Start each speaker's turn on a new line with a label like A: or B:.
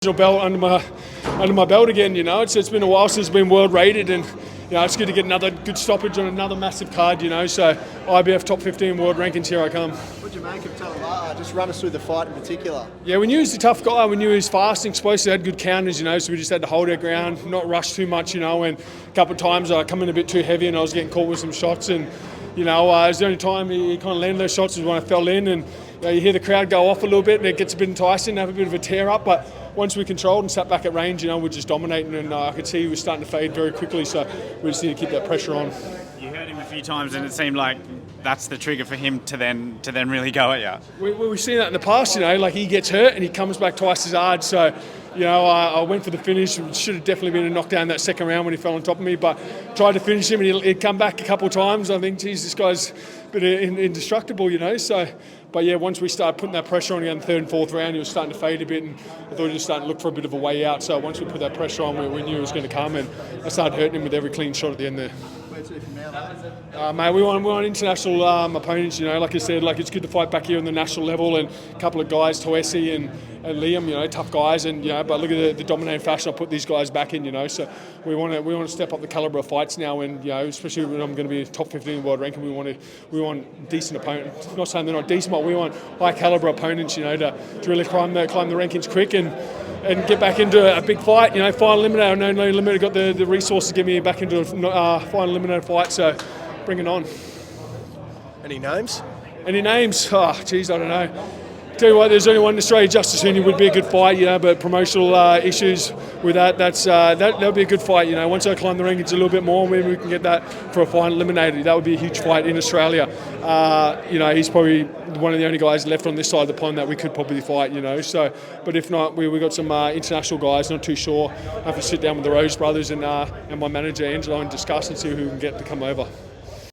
A: Belt under my belt again. It's been a while since it's been world rated, and it's good to get another good stoppage on another massive card. So IBF top 15 world rankings, here I come.
B: What do you make of Talivaa? Just run us through the fight in particular.
A: Yeah, we knew he was a tough guy. We knew he was fast and explosive. Had good counters. So we just had to hold our ground, not rush too much. And a couple of times I come in a bit too heavy, and I was getting caught with some shots. And it was the only time he kind of landed those shots was when I fell in, and you hear the crowd go off a little bit, and it gets a bit enticing, have a bit of a tear up, but once we controlled and sat back at range, we're just dominating, and I could see he was starting to fade very quickly, so we just need to keep that pressure on.
C: You heard him a few times, and it seemed like that's the trigger for him to then really go at you.
A: We've seen that in the past, like he gets hurt and he comes back twice as hard, so I went for the finish. It should have definitely been a knockdown that second round when he fell on top of me, but tried to finish him, and he'd come back a couple of times. I think, geez, this guy's a bit indestructible, But yeah, once we started putting that pressure on in the third and fourth round, he was starting to fade a bit, and I thought he was just starting to look for a bit of a way out. So once we put that pressure on, we knew it was going to come, and I started hurting him with every clean shot at the end there.
B: Where to from now,
A: mate, we want international opponents. Like I said, it's good to fight back here on the national level, and a couple of guys, Toesi and Liam, tough guys, and but look at the dominating fashion I put these guys back in. So we want to step up the calibre of fights now, and especially when I'm going to be top 15 world ranking, we want decent opponents. Not saying they're not decent, but we want high calibre opponents. To really climb the rankings quick and get back into a big fight. Final eliminator. I know no limiter got the resources to get me back into a final eliminator fight. So bring it on.
B: Any names?
A: Oh, geez, I don't know. Tell you what, there's only one in Australia. Justis Huni would be a good fight, but promotional issues with that'll be a good fight. Once I climb the rankings a little bit more, maybe we can get that for a final eliminator. That would be a huge fight in Australia. He's probably one of the only guys left on this side of the pond that we could probably fight. So, but if not, we got some international guys. Not too sure. I have to sit down with the Rose brothers and my manager Angelo and discuss and see who we can get to come over.